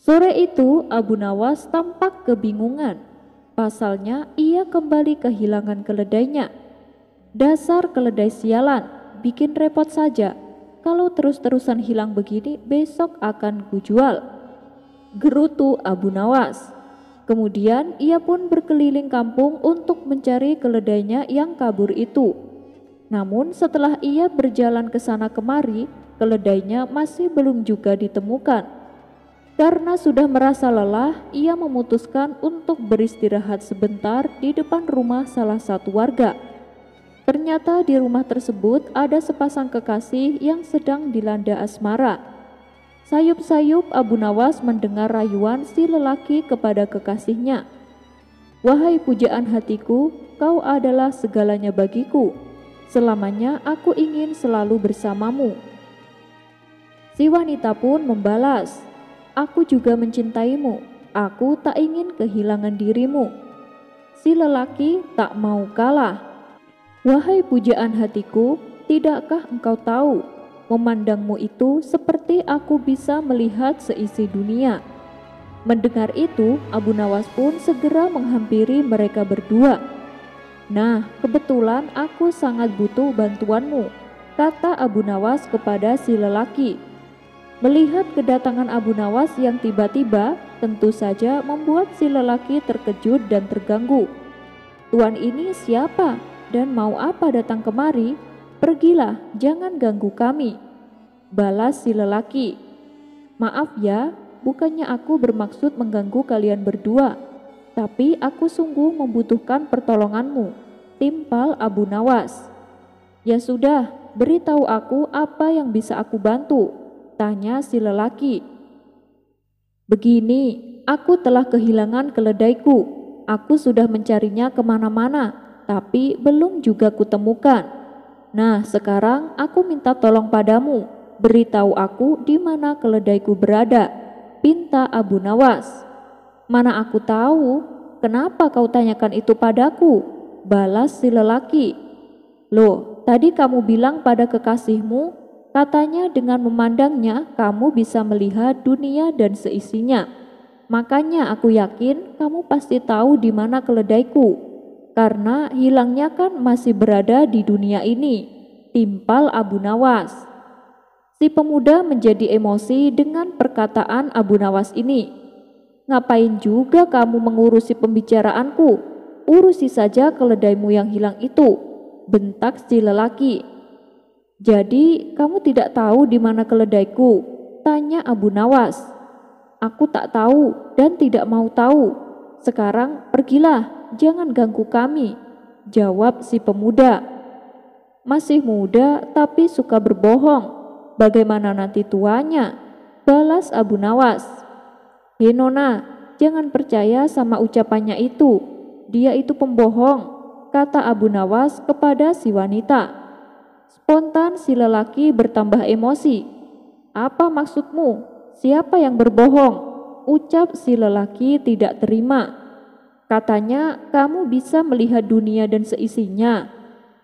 Sore itu Abu Nawas tampak kebingungan. Pasalnya ia kembali kehilangan keledainya. Dasar keledai sialan, bikin repot saja. Kalau terus-terusan hilang begini, besok akan kujual, gerutu Abu Nawas. Kemudian ia pun berkeliling kampung untuk mencari keledainya yang kabur itu. Namun setelah ia berjalan ke sana kemari, keledainya masih belum juga ditemukan. Karena sudah merasa lelah, ia memutuskan untuk beristirahat sebentar di depan rumah salah satu warga. Ternyata di rumah tersebut ada sepasang kekasih yang sedang dilanda asmara. Sayup-sayup Abu Nawas mendengar rayuan si lelaki kepada kekasihnya. "Wahai pujaan hatiku, kau adalah segalanya bagiku. Selamanya aku ingin selalu bersamamu." Si wanita pun membalas, "Aku juga mencintaimu, aku tak ingin kehilangan dirimu." Si lelaki tak mau kalah. "Wahai pujaan hatiku, tidakkah engkau tahu, memandangmu itu seperti aku bisa melihat seisi dunia." Mendengar itu, Abu Nawas pun segera menghampiri mereka berdua. "Nah, kebetulan aku sangat butuh bantuanmu," kata Abu Nawas kepada si lelaki. Melihat kedatangan Abu Nawas yang tiba-tiba, tentu saja membuat si lelaki terkejut dan terganggu. "Tuan ini siapa? Dan mau apa datang kemari? Pergilah, jangan ganggu kami," balas si lelaki. "Maaf ya, bukannya aku bermaksud mengganggu kalian berdua, tapi aku sungguh membutuhkan pertolonganmu," timpal Abu Nawas. "Ya sudah, beritahu aku apa yang bisa aku bantu," tanya si lelaki. "Begini, aku telah kehilangan keledaiku. Aku sudah mencarinya kemana-mana, tapi belum juga kutemukan. Nah, sekarang aku minta tolong padamu, beritahu aku di mana keledaiku berada," pinta Abu Nawas. "Mana aku tahu, kenapa kau tanyakan itu padaku?" balas si lelaki. "Loh, tadi kamu bilang pada kekasihmu, katanya dengan memandangnya kamu bisa melihat dunia dan seisinya. Makanya aku yakin kamu pasti tahu di mana keledaiku, karena hilangnya kan masih berada di dunia ini," timpal Abu Nawas. Si pemuda menjadi emosi dengan perkataan Abu Nawas ini. "Ngapain juga kamu mengurusi pembicaraanku? Urusi saja keledaimu yang hilang itu," bentak si lelaki. "Jadi kamu tidak tahu di mana keledaiku?" tanya Abu Nawas. "Aku tak tahu dan tidak mau tahu. Sekarang pergilah, jangan ganggu kami," jawab si pemuda. "Masih muda tapi suka berbohong. Bagaimana nanti tuanya?" balas Abu Nawas. "Hei Nona, jangan percaya sama ucapannya itu. Dia itu pembohong," kata Abu Nawas kepada si wanita. Spontan si lelaki bertambah emosi. "Apa maksudmu? Siapa yang berbohong?" ucap si lelaki tidak terima. "Katanya kamu bisa melihat dunia dan seisinya.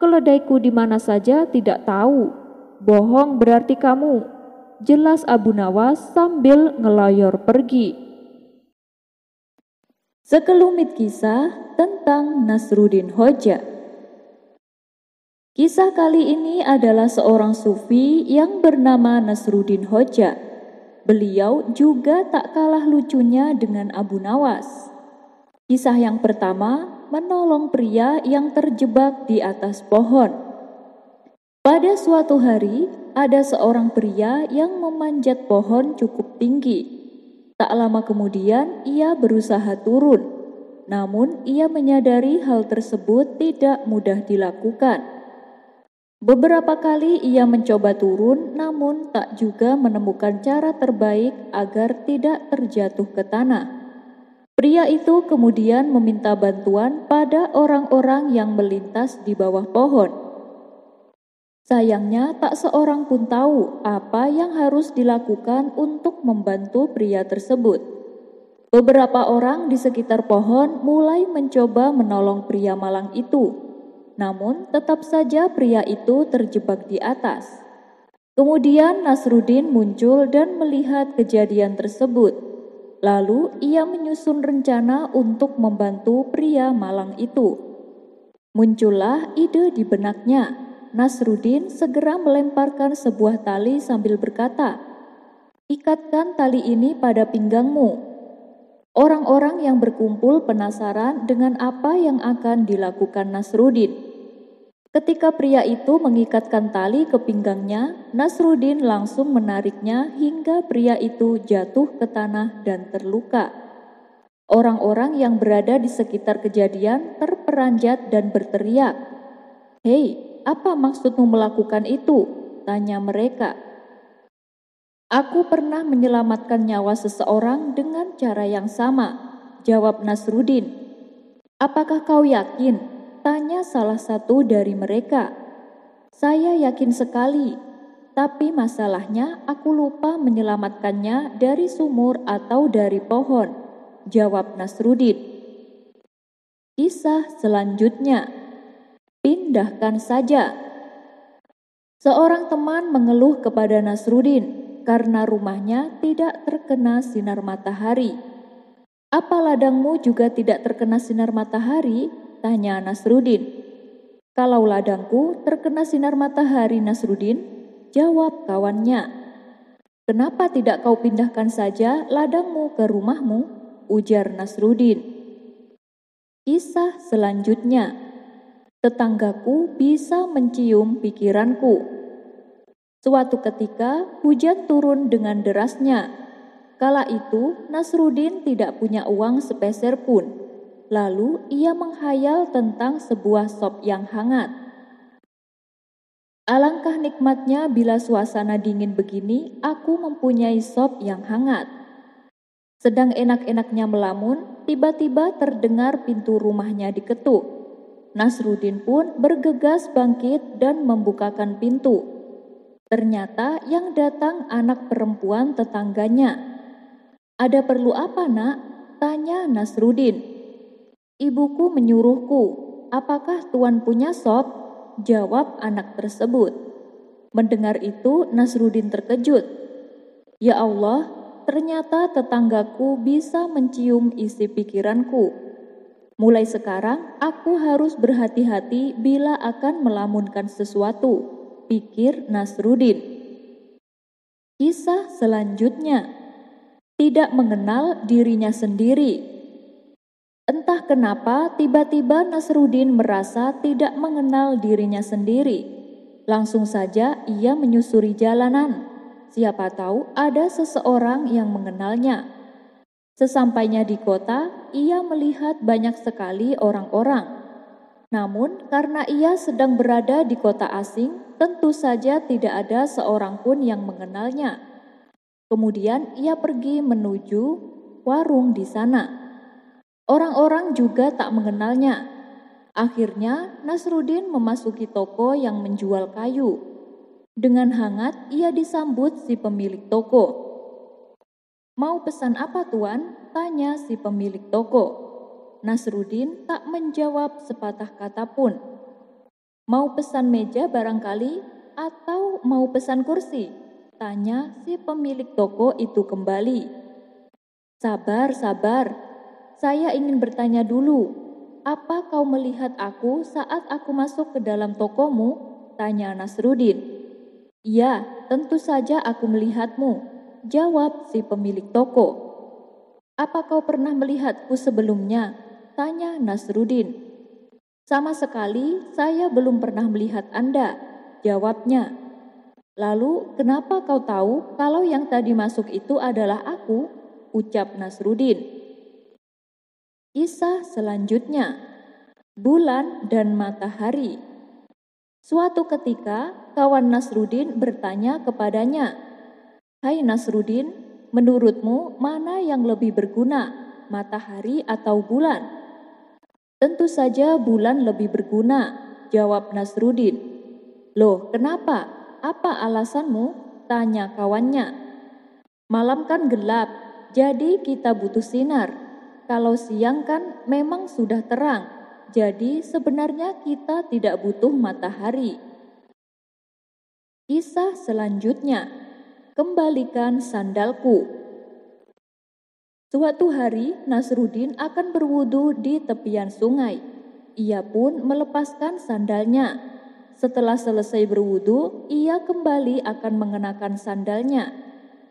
Keledaiku di mana saja tidak tahu. Bohong berarti kamu," jelas Abu Nawas sambil ngelayor pergi. Sekelumit kisah tentang Nasruddin Hoja. Kisah kali ini adalah seorang sufi yang bernama Nasruddin Hoja. Beliau juga tak kalah lucunya dengan Abu Nawas. Kisah yang pertama, menolong pria yang terjebak di atas pohon. Pada suatu hari, ada seorang pria yang memanjat pohon cukup tinggi. Tak lama kemudian ia berusaha turun, namun ia menyadari hal tersebut tidak mudah dilakukan. Beberapa kali ia mencoba turun, namun tak juga menemukan cara terbaik agar tidak terjatuh ke tanah. Pria itu kemudian meminta bantuan pada orang-orang yang melintas di bawah pohon. Sayangnya tak seorang pun tahu apa yang harus dilakukan untuk membantu pria tersebut. Beberapa orang di sekitar pohon mulai mencoba menolong pria malang itu. Namun tetap saja pria itu terjebak di atas. Kemudian Nasruddin muncul dan melihat kejadian tersebut. Lalu ia menyusun rencana untuk membantu pria malang itu. Muncullah ide di benaknya. Nasrudin segera melemparkan sebuah tali sambil berkata, "Ikatkan tali ini pada pinggangmu." Orang-orang yang berkumpul penasaran dengan apa yang akan dilakukan Nasrudin. Ketika pria itu mengikatkan tali ke pinggangnya, Nasrudin langsung menariknya hingga pria itu jatuh ke tanah dan terluka. Orang-orang yang berada di sekitar kejadian terperanjat dan berteriak, "Hei, apa maksudmu melakukan itu?" tanya mereka. "Aku pernah menyelamatkan nyawa seseorang dengan cara yang sama," jawab Nasrudin. "Apakah kau yakin?" tanya salah satu dari mereka. "Saya yakin sekali, tapi masalahnya aku lupa menyelamatkannya dari sumur atau dari pohon," jawab Nasrudin. Kisah selanjutnya, pindahkan saja. Seorang teman mengeluh kepada Nasrudin karena rumahnya tidak terkena sinar matahari. "Apa ladangmu juga tidak terkena sinar matahari?" tanya Nasrudin. "Kalau ladangku terkena sinar matahari, Nasrudin," jawab kawannya. "Kenapa tidak kau pindahkan saja ladangmu ke rumahmu?" ujar Nasrudin. Kisah selanjutnya, tetanggaku bisa mencium pikiranku. Suatu ketika hujan turun dengan derasnya. Kala itu Nasrudin tidak punya uang sepeser pun. Lalu ia menghayal tentang sebuah sop yang hangat. "Alangkah nikmatnya bila suasana dingin begini aku mempunyai sop yang hangat." Sedang enak-enaknya melamun, tiba-tiba terdengar pintu rumahnya diketuk. Nasrudin pun bergegas bangkit dan membukakan pintu. Ternyata yang datang anak perempuan tetangganya. "Ada perlu apa, Nak?" tanya Nasrudin. "Ibuku menyuruhku." "Apakah tuan punya sop?" jawab anak tersebut. Mendengar itu Nasrudin terkejut. "Ya Allah, ternyata tetanggaku bisa mencium isi pikiranku. Mulai sekarang aku harus berhati-hati bila akan melamunkan sesuatu," pikir Nasrudin. Kisah selanjutnya, tidak mengenal dirinya sendiri. Entah kenapa tiba-tiba Nasrudin merasa tidak mengenal dirinya sendiri. Langsung saja ia menyusuri jalanan. Siapa tahu ada seseorang yang mengenalnya. Sesampainya di kota, ia melihat banyak sekali orang-orang. Namun karena ia sedang berada di kota asing, tentu saja tidak ada seorang pun yang mengenalnya. Kemudian ia pergi menuju warung di sana. Orang-orang juga tak mengenalnya. Akhirnya Nasrudin memasuki toko yang menjual kayu. Dengan hangat ia disambut si pemilik toko. "Mau pesan apa, Tuan?" tanya si pemilik toko. Nasrudin tak menjawab sepatah kata pun. "Mau pesan meja barangkali, atau mau pesan kursi?" tanya si pemilik toko itu kembali. "Sabar, sabar. Saya ingin bertanya dulu. Apa kau melihat aku saat aku masuk ke dalam tokomu?" tanya Nasrudin. "Iya, tentu saja aku melihatmu," jawab si pemilik toko. "Apa kau pernah melihatku sebelumnya?" tanya Nasrudin. "Sama sekali saya belum pernah melihat Anda," jawabnya. "Lalu kenapa kau tahu kalau yang tadi masuk itu adalah aku?" ucap Nasrudin. Kisah selanjutnya, bulan dan matahari. Suatu ketika kawan Nasrudin bertanya kepadanya, "Hai Nasrudin, menurutmu mana yang lebih berguna, matahari atau bulan?" "Tentu saja bulan lebih berguna," jawab Nasrudin. "Loh, kenapa? Apa alasanmu?" tanya kawannya. "Malam kan gelap, jadi kita butuh sinar. Kalau siang kan memang sudah terang, jadi sebenarnya kita tidak butuh matahari." Kisah selanjutnya, kembalikan sandalku. Suatu hari Nasruddin akan berwudu di tepian sungai. Ia pun melepaskan sandalnya. Setelah selesai berwudu, ia kembali akan mengenakan sandalnya.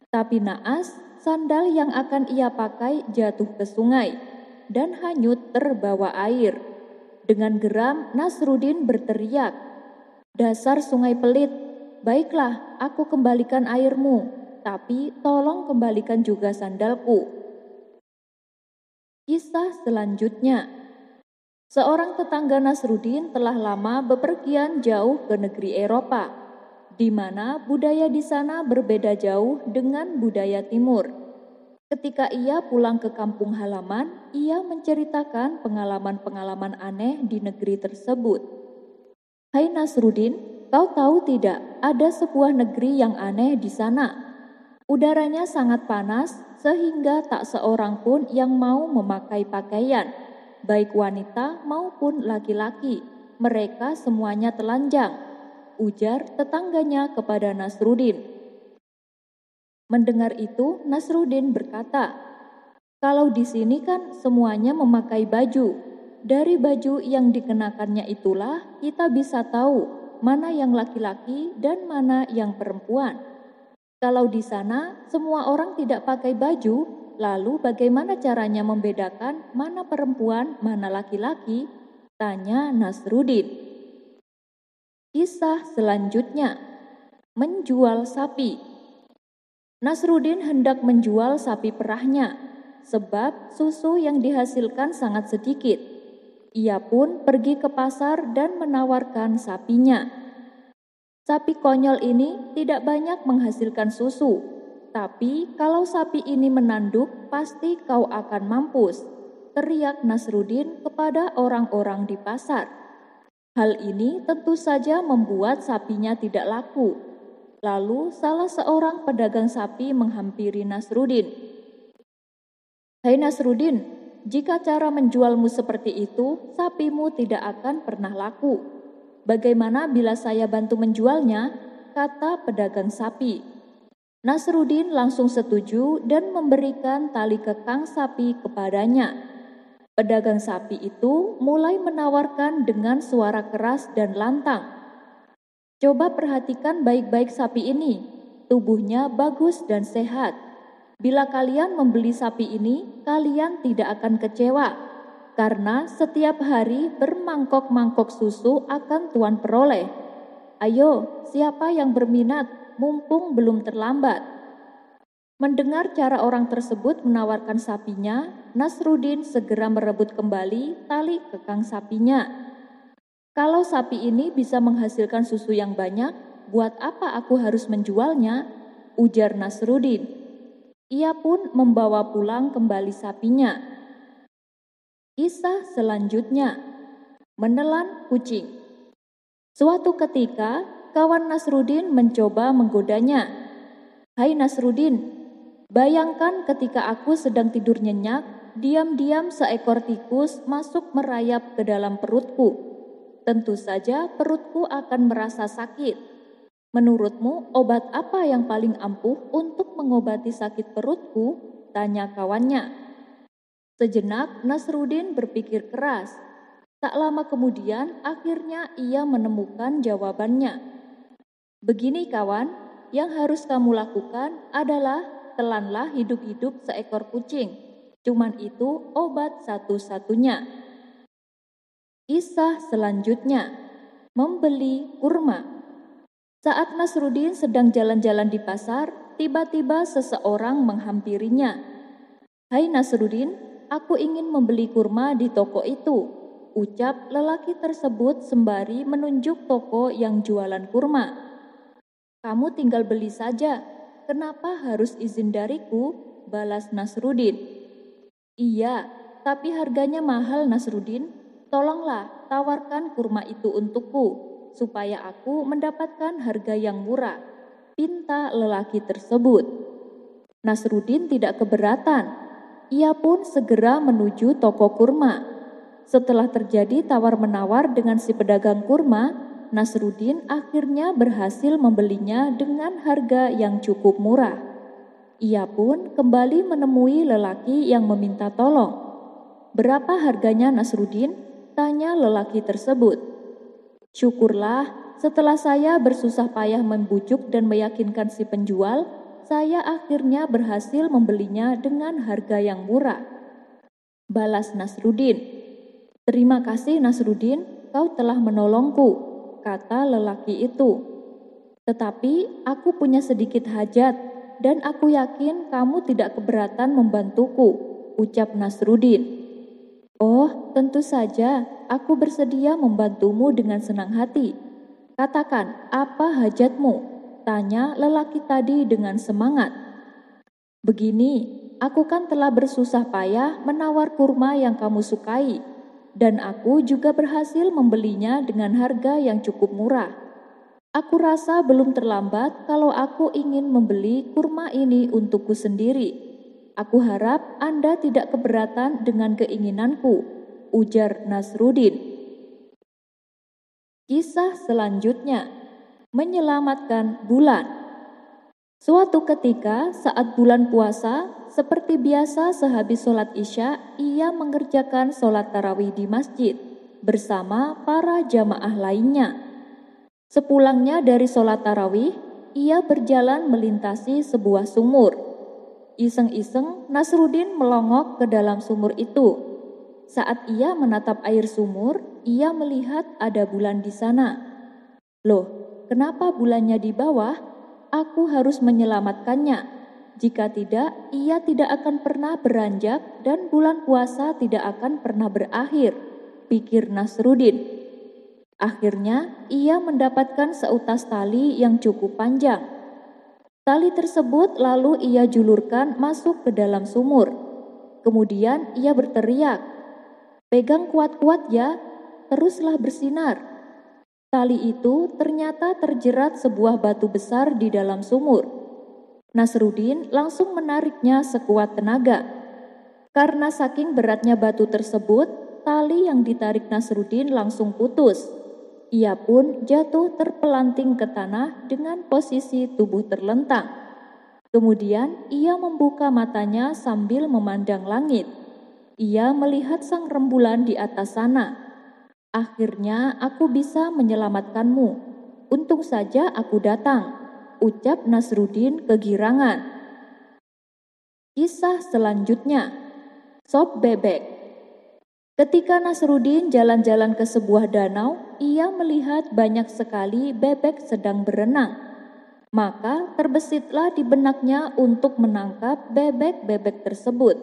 Tapi naas, sandal yang akan ia pakai jatuh ke sungai dan hanyut terbawa air. Dengan geram, Nasruddin berteriak, "Dasar sungai pelit, baiklah aku kembalikan airmu, tapi tolong kembalikan juga sandalku." Kisah selanjutnya. Seorang tetangga Nasruddin telah lama bepergian jauh ke negeri Eropa, di mana budaya di sana berbeda jauh dengan budaya timur. Ketika ia pulang ke kampung halaman, ia menceritakan pengalaman-pengalaman aneh di negeri tersebut. "Hai Nasruddin, kau tahu tidak, ada sebuah negeri yang aneh di sana. Udaranya sangat panas sehingga tak seorang pun yang mau memakai pakaian, baik wanita maupun laki-laki. Mereka semuanya telanjang," ujar tetangganya kepada Nasruddin. Mendengar itu, Nasruddin berkata, "Kalau di sini kan semuanya memakai baju. Dari baju yang dikenakannya itulah kita bisa tahu mana yang laki-laki dan mana yang perempuan. Kalau di sana semua orang tidak pakai baju, lalu bagaimana caranya membedakan mana perempuan, mana laki-laki?" tanya Nasruddin. Kisah selanjutnya. Menjual sapi. Nasruddin hendak menjual sapi perahnya, sebab susu yang dihasilkan sangat sedikit. Ia pun pergi ke pasar dan menawarkan sapinya. "Sapi konyol ini tidak banyak menghasilkan susu, tapi kalau sapi ini menanduk, pasti kau akan mampus," teriak Nasruddin kepada orang-orang di pasar. Hal ini tentu saja membuat sapinya tidak laku. Lalu salah seorang pedagang sapi menghampiri Nasruddin. "Hai Nasruddin, jika cara menjualmu seperti itu, sapimu tidak akan pernah laku. Bagaimana bila saya bantu menjualnya?" kata pedagang sapi. Nasruddin langsung setuju dan memberikan tali kekang sapi kepadanya. Pedagang sapi itu mulai menawarkan dengan suara keras dan lantang, "Coba perhatikan baik-baik sapi ini. Tubuhnya bagus dan sehat. Bila kalian membeli sapi ini, kalian tidak akan kecewa, karena setiap hari bermangkok-mangkok susu akan Tuan peroleh. Ayo, siapa yang berminat, mumpung belum terlambat." Mendengar cara orang tersebut menawarkan sapinya, Nasruddin segera merebut kembali tali kekang sapinya. "Kalau sapi ini bisa menghasilkan susu yang banyak, buat apa aku harus menjualnya?" ujar Nasruddin. Ia pun membawa pulang kembali sapinya. Kisah selanjutnya. Menelan kucing. Suatu ketika, kawan Nasruddin mencoba menggodanya. "Hai Nasruddin, bayangkan ketika aku sedang tidur nyenyak, diam-diam seekor tikus masuk merayap ke dalam perutku. Tentu saja perutku akan merasa sakit. Menurutmu obat apa yang paling ampuh untuk mengobati sakit perutku?" tanya kawannya. Sejenak Nasruddin berpikir keras. Tak lama kemudian akhirnya ia menemukan jawabannya. "Begini kawan, yang harus kamu lakukan adalah telanlah hidup-hidup seekor kucing. Cuman itu obat satu-satunya." Kisah selanjutnya. Membeli kurma. Saat Nasruddin sedang jalan-jalan di pasar, tiba-tiba seseorang menghampirinya. "Hai Nasruddin, aku ingin membeli kurma di toko itu," ucap lelaki tersebut sembari menunjuk toko yang jualan kurma. "Kamu tinggal beli saja, kenapa harus izin dariku?" balas Nasruddin. "Iya, tapi harganya mahal Nasruddin. Tolonglah tawarkan kurma itu untukku, supaya aku mendapatkan harga yang murah," pinta lelaki tersebut. Nasruddin tidak keberatan. Ia pun segera menuju toko kurma. Setelah terjadi tawar-menawar dengan si pedagang kurma, Nasruddin akhirnya berhasil membelinya dengan harga yang cukup murah. Ia pun kembali menemui lelaki yang meminta tolong. "Berapa harganya, Nasrudin?" tanya lelaki tersebut. "Syukurlah, setelah saya bersusah payah membujuk dan meyakinkan si penjual, saya akhirnya berhasil membelinya dengan harga yang murah," balas Nasrudin. "Terima kasih Nasrudin, kau telah menolongku," kata lelaki itu. "Tetapi aku punya sedikit hajat dan aku yakin kamu tidak keberatan membantuku," ucap Nasrudin. "Oh, tentu saja, aku bersedia membantumu dengan senang hati. Katakan, apa hajatmu?" tanya lelaki tadi dengan semangat. "Begini, aku kan telah bersusah payah menawar kurma yang kamu sukai, dan aku juga berhasil membelinya dengan harga yang cukup murah. Aku rasa belum terlambat kalau aku ingin membeli kurma ini untukku sendiri. Aku harap Anda tidak keberatan dengan keinginanku," ujar Nasrudin. Kisah selanjutnya, menyelamatkan bulan. Suatu ketika saat bulan puasa, seperti biasa sehabis sholat isya, ia mengerjakan sholat tarawih di masjid bersama para jamaah lainnya. Sepulangnya dari sholat tarawih, ia berjalan melintasi sebuah sumur. Iseng-iseng Nasrudin melongok ke dalam sumur itu. Saat ia menatap air sumur, ia melihat ada bulan di sana. "Loh, kenapa bulannya di bawah? Aku harus menyelamatkannya. Jika tidak, ia tidak akan pernah beranjak dan bulan puasa tidak akan pernah berakhir," pikir Nasrudin. Akhirnya, ia mendapatkan seutas tali yang cukup panjang. Tali tersebut lalu ia julurkan masuk ke dalam sumur. Kemudian ia berteriak, "Pegang kuat-kuat ya, teruslah bersinar." Tali itu ternyata terjerat sebuah batu besar di dalam sumur. Nasrudin langsung menariknya sekuat tenaga. Karena saking beratnya batu tersebut, tali yang ditarik Nasrudin langsung putus. Ia pun jatuh terpelanting ke tanah dengan posisi tubuh terlentang. Kemudian ia membuka matanya sambil memandang langit. Ia melihat sang rembulan di atas sana. "Akhirnya aku bisa menyelamatkanmu. Untung saja aku datang," ucap Nasrudin kegirangan. Kisah selanjutnya, sop bebek. Ketika Nasrudin jalan-jalan ke sebuah danau, ia melihat banyak sekali bebek sedang berenang. Maka terbesitlah di benaknya untuk menangkap bebek-bebek tersebut.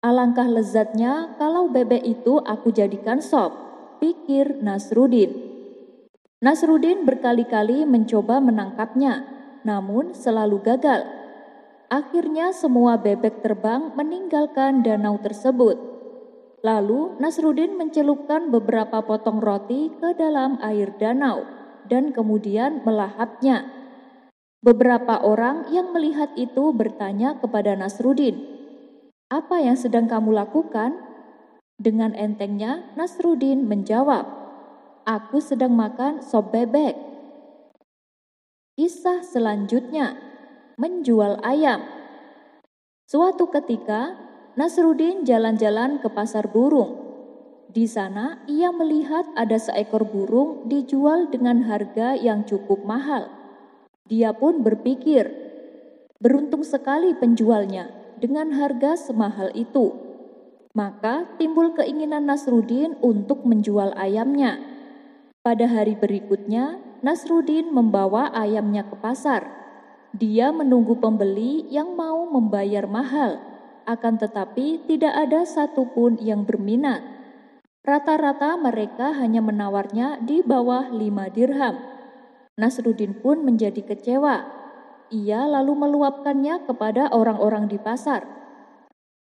"Alangkah lezatnya kalau bebek itu aku jadikan sop," pikir Nasrudin. Nasrudin berkali-kali mencoba menangkapnya, namun selalu gagal. Akhirnya semua bebek terbang meninggalkan danau tersebut. Lalu Nasrudin mencelupkan beberapa potong roti ke dalam air danau dan kemudian melahapnya. Beberapa orang yang melihat itu bertanya kepada Nasrudin, "Apa yang sedang kamu lakukan?" Dengan entengnya Nasrudin menjawab, "Aku sedang makan sop bebek." Kisah selanjutnya, menjual ayam. Suatu ketika Nasrudin jalan-jalan ke pasar burung. Di sana ia melihat ada seekor burung dijual dengan harga yang cukup mahal. Dia pun berpikir, beruntung sekali penjualnya dengan harga semahal itu. Maka timbul keinginan Nasrudin untuk menjual ayamnya. Pada hari berikutnya, Nasrudin membawa ayamnya ke pasar. Dia menunggu pembeli yang mau membayar mahal. Akan tetapi tidak ada satupun yang berminat. Rata-rata mereka hanya menawarnya di bawah 5 dirham. Nasrudin pun menjadi kecewa. Ia lalu meluapkannya kepada orang-orang di pasar.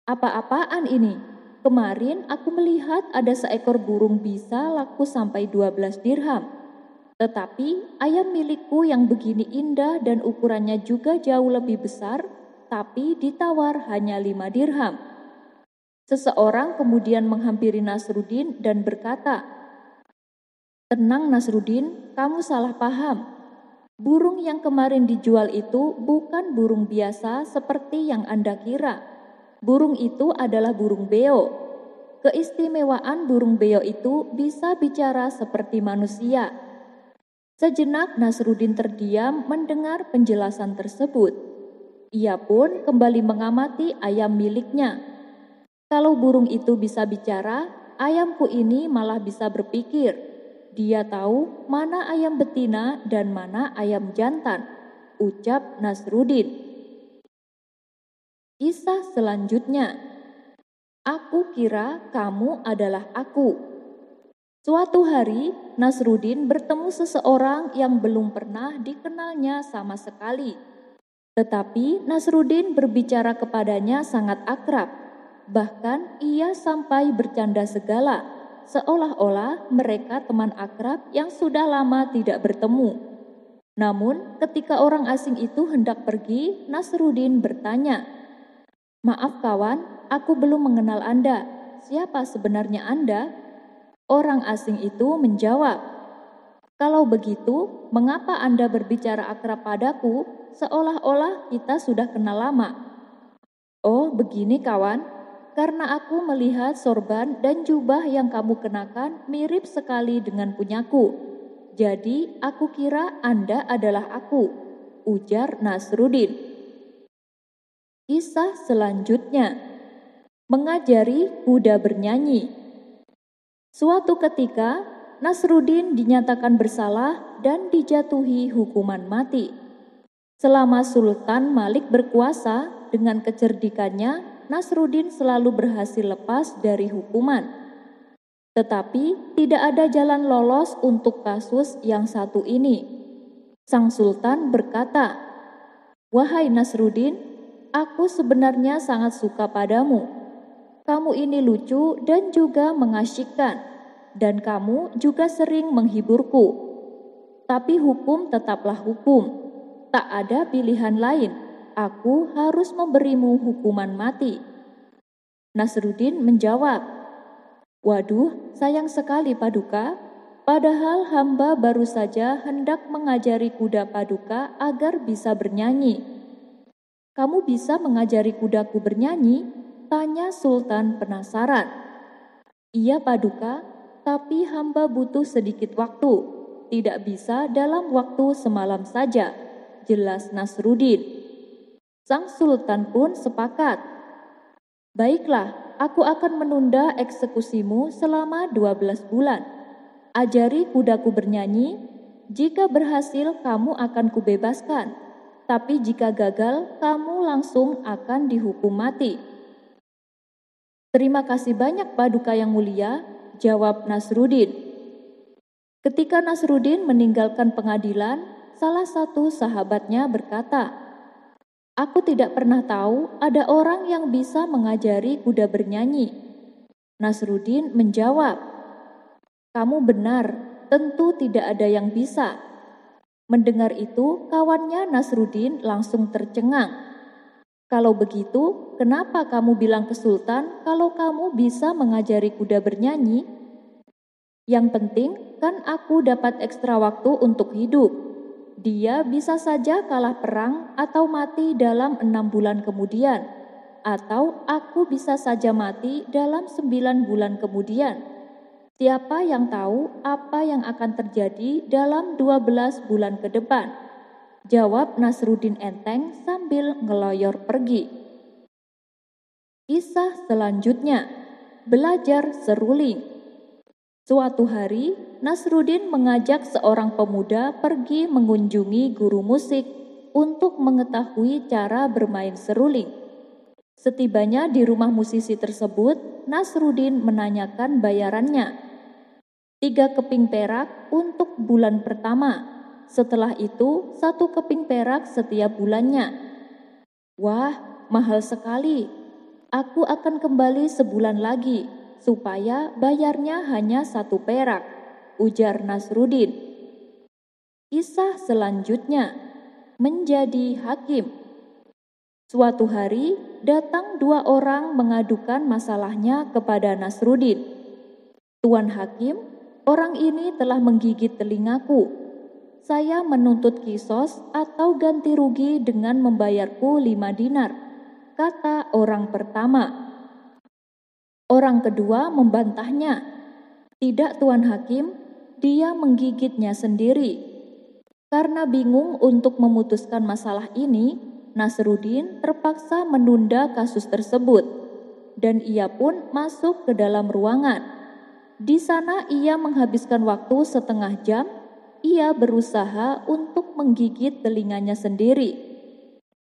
"Apa-apaan ini? Kemarin aku melihat ada seekor burung bisa laku sampai 12 dirham. Tetapi ayam milikku yang begini indah dan ukurannya juga jauh lebih besar, tapi ditawar hanya 5 dirham. Seseorang kemudian menghampiri Nasrudin dan berkata, "Tenang Nasrudin, kamu salah paham. Burung yang kemarin dijual itu bukan burung biasa seperti yang Anda kira. Burung itu adalah burung beo. Keistimewaan burung beo itu bisa bicara seperti manusia. Sejenak Nasrudin terdiam mendengar penjelasan tersebut. Ia pun kembali mengamati ayam miliknya. Kalau burung itu bisa bicara, ayamku ini malah bisa berpikir. Dia tahu mana ayam betina dan mana ayam jantan, ucap Nasrudin. Kisah selanjutnya. Aku kira kamu adalah aku. Suatu hari, Nasrudin bertemu seseorang yang belum pernah dikenalnya sama sekali. Tetapi Nasrudin berbicara kepadanya sangat akrab. Bahkan ia sampai bercanda segala, seolah-olah mereka teman akrab yang sudah lama tidak bertemu. Namun ketika orang asing itu hendak pergi, Nasrudin bertanya, "Maaf kawan, aku belum mengenal Anda. Siapa sebenarnya Anda?" Orang asing itu menjawab, "Kalau begitu, mengapa Anda berbicara akrab padaku seolah-olah kita sudah kenal lama?" "Oh, begini kawan. Karena aku melihat sorban dan jubah yang kamu kenakan mirip sekali dengan punyaku. Jadi aku kira Anda adalah aku," ujar Nasrudin. Kisah selanjutnya. Mengajari kuda bernyanyi. Suatu ketika, Nasrudin dinyatakan bersalah dan dijatuhi hukuman mati. Selama Sultan Malik berkuasa, dengan kecerdikannya, Nasrudin selalu berhasil lepas dari hukuman. Tetapi tidak ada jalan lolos untuk kasus yang satu ini. Sang Sultan berkata, "Wahai Nasrudin, aku sebenarnya sangat suka padamu. Kamu ini lucu dan juga mengasyikkan, dan kamu juga sering menghiburku. Tapi hukum tetaplah hukum. Tak ada pilihan lain. Aku harus memberimu hukuman mati." Nasrudin menjawab, "Waduh, sayang sekali Paduka. Padahal hamba baru saja hendak mengajari kuda Paduka agar bisa bernyanyi." "Kamu bisa mengajari kudaku bernyanyi?" tanya Sultan penasaran. "Iya Paduka, tapi hamba butuh sedikit waktu. Tidak bisa dalam waktu semalam saja," jelas Nasrudin. Sang Sultan pun sepakat. "Baiklah, aku akan menunda eksekusimu selama 12 bulan. Ajari kudaku bernyanyi. Jika berhasil, kamu akan kubebaskan. Tapi jika gagal, kamu langsung akan dihukum mati." "Terima kasih banyak Paduka yang mulia," jawab Nasrudin. Ketika Nasrudin meninggalkan pengadilan, salah satu sahabatnya berkata, "Aku tidak pernah tahu ada orang yang bisa mengajari kuda bernyanyi." Nasrudin menjawab, "Kamu benar, tentu tidak ada yang bisa." Mendengar itu, kawannya Nasrudin langsung tercengang. "Kalau begitu, kenapa kamu bilang ke Sultan kalau kamu bisa mengajari kuda bernyanyi?" "Yang penting kan aku dapat ekstra waktu untuk hidup. Dia bisa saja kalah perang atau mati dalam 6 bulan kemudian, atau aku bisa saja mati dalam 9 bulan kemudian. Siapa yang tahu apa yang akan terjadi dalam 12 bulan ke depan?" jawab Nasrudin enteng sambil ngeloyor pergi. Kisah selanjutnya. Belajar seruling. Suatu hari, Nasrudin mengajak seorang pemuda pergi mengunjungi guru musik untuk mengetahui cara bermain seruling. Setibanya di rumah musisi tersebut, Nasrudin menanyakan bayarannya. 3 keping perak untuk bulan pertama. Setelah itu, 1 keping perak setiap bulannya. "Wah, mahal sekali. Aku akan kembali sebulan lagi, supaya bayarnya hanya 1 perak," ujar Nasrudin. Kisah selanjutnya. Menjadi hakim. Suatu hari, datang 2 orang mengadukan masalahnya kepada Nasrudin. "Tuan Hakim, orang ini telah menggigit telingaku. saya menuntut kisos atau ganti rugi dengan membayarku 5 dinar, kata orang pertama. Orang kedua membantahnya, tidak Tuan Hakim, dia menggigitnya sendiri. Karena bingung untuk memutuskan masalah ini, Nasruddin terpaksa menunda kasus tersebut, dan ia pun masuk ke dalam ruangan. Di sana ia menghabiskan waktu setengah jam. Ia berusaha untuk menggigit telinganya sendiri.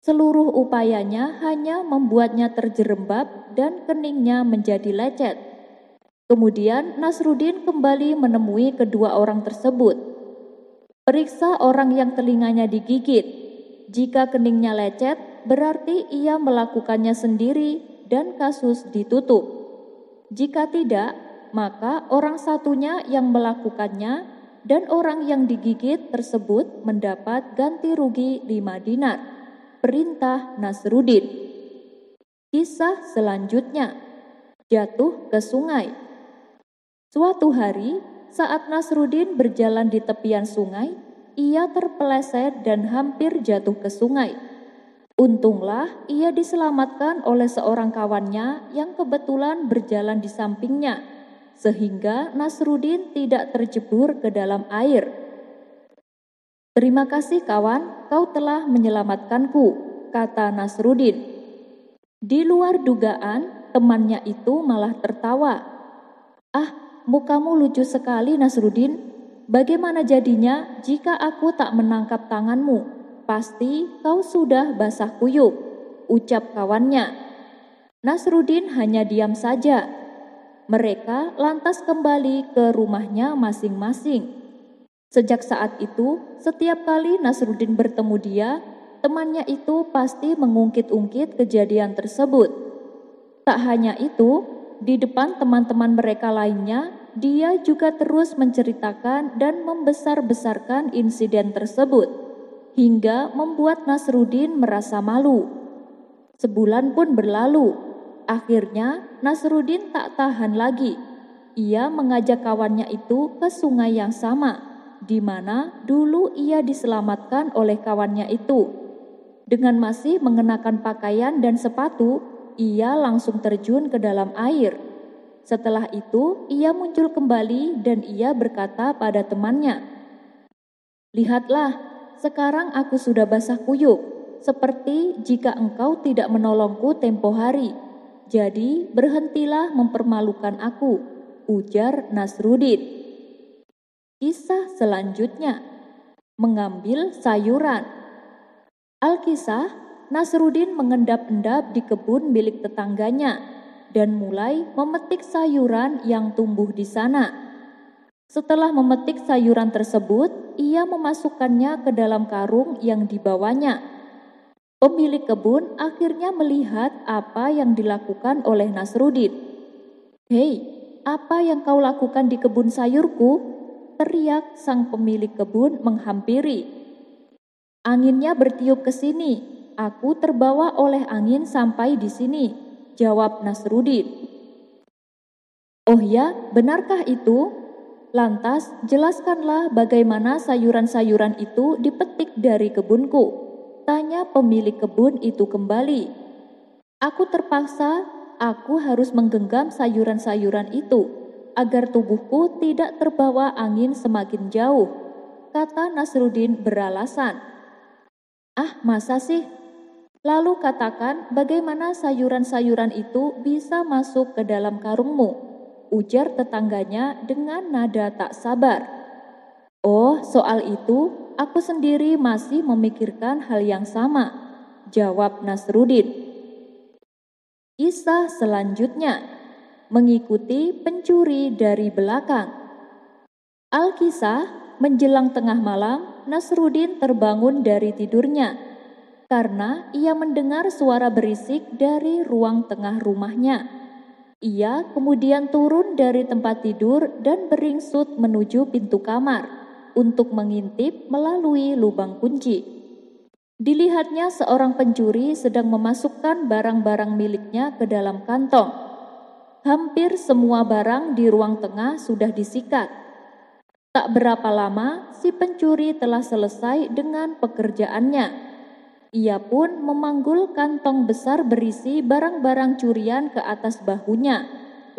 Seluruh upayanya hanya membuatnya terjerembab dan keningnya menjadi lecet. Kemudian Nasruddin kembali menemui kedua orang tersebut. Periksa orang yang telinganya digigit. Jika keningnya lecet, berarti ia melakukannya sendiri dan kasus ditutup. Jika tidak, maka orang satunya yang melakukannya dan orang yang digigit tersebut mendapat ganti rugi 5 dinar. Perintah Nasruddin. Kisah selanjutnya, jatuh ke sungai. Suatu hari, saat Nasruddin berjalan di tepian sungai, ia terpeleset dan hampir jatuh ke sungai. Untunglah ia diselamatkan oleh seorang kawannya yang kebetulan berjalan di sampingnya, sehingga Nasruddin tidak terjebur ke dalam air. Terima kasih kawan, kau telah menyelamatkanku, kata Nasruddin. Di luar dugaan, temannya itu malah tertawa. Ah, mukamu lucu sekali Nasruddin. Bagaimana jadinya jika aku tak menangkap tanganmu? Pasti kau sudah basah kuyup, ucap kawannya. Nasruddin hanya diam saja. Mereka lantas kembali ke rumahnya masing-masing. Sejak saat itu, setiap kali Nasruddin bertemu dia, temannya itu pasti mengungkit-ungkit kejadian tersebut. Tak hanya itu, di depan teman-teman mereka lainnya, dia juga terus menceritakan dan membesar-besarkan insiden tersebut, hingga membuat Nasruddin merasa malu. Sebulan pun berlalu. Akhirnya Nasruddin tak tahan lagi. Ia mengajak kawannya itu ke sungai yang sama, di mana dulu ia diselamatkan oleh kawannya itu. Dengan masih mengenakan pakaian dan sepatu, ia langsung terjun ke dalam air. Setelah itu, ia muncul kembali dan ia berkata pada temannya, "Lihatlah, sekarang aku sudah basah kuyup, seperti jika engkau tidak menolongku tempo hari. Jadi berhentilah mempermalukan aku," ujar Nasruddin. Kisah selanjutnya, mengambil sayuran. Alkisah, Nasruddin mengendap-endap di kebun milik tetangganya dan mulai memetik sayuran yang tumbuh di sana. Setelah memetik sayuran tersebut, ia memasukkannya ke dalam karung yang dibawanya. Pemilik kebun akhirnya melihat apa yang dilakukan oleh Nasruddin. "Hei, apa yang kau lakukan di kebun sayurku?" teriak sang pemilik kebun menghampiri. "Anginnya bertiup ke sini, aku terbawa oleh angin sampai di sini," jawab Nasruddin. "Oh ya, benarkah itu? Lantas jelaskanlah bagaimana sayuran-sayuran itu dipetik dari kebunku," tanya pemilik kebun itu kembali. "Aku terpaksa, aku harus menggenggam sayuran-sayuran itu agar tubuhku tidak terbawa angin semakin jauh," kata Nasruddin beralasan. "Ah, masa sih? Lalu katakan bagaimana sayuran-sayuran itu bisa masuk ke dalam karungmu," ujar tetangganya dengan nada tak sabar. "Oh, soal itu aku sendiri masih memikirkan hal yang sama," jawab Nasruddin. Kisah selanjutnya, mengikuti pencuri dari belakang. Alkisah, menjelang tengah malam, Nasruddin terbangun dari tidurnya karena ia mendengar suara berisik dari ruang tengah rumahnya. Ia kemudian turun dari tempat tidur dan beringsut menuju pintu kamar untuk mengintip melalui lubang kunci. Dilihatnya seorang pencuri sedang memasukkan barang-barang miliknya ke dalam kantong. Hampir semua barang di ruang tengah sudah disikat. Tak berapa lama, si pencuri telah selesai dengan pekerjaannya. Ia pun memanggul kantong besar berisi barang-barang curian ke atas bahunya,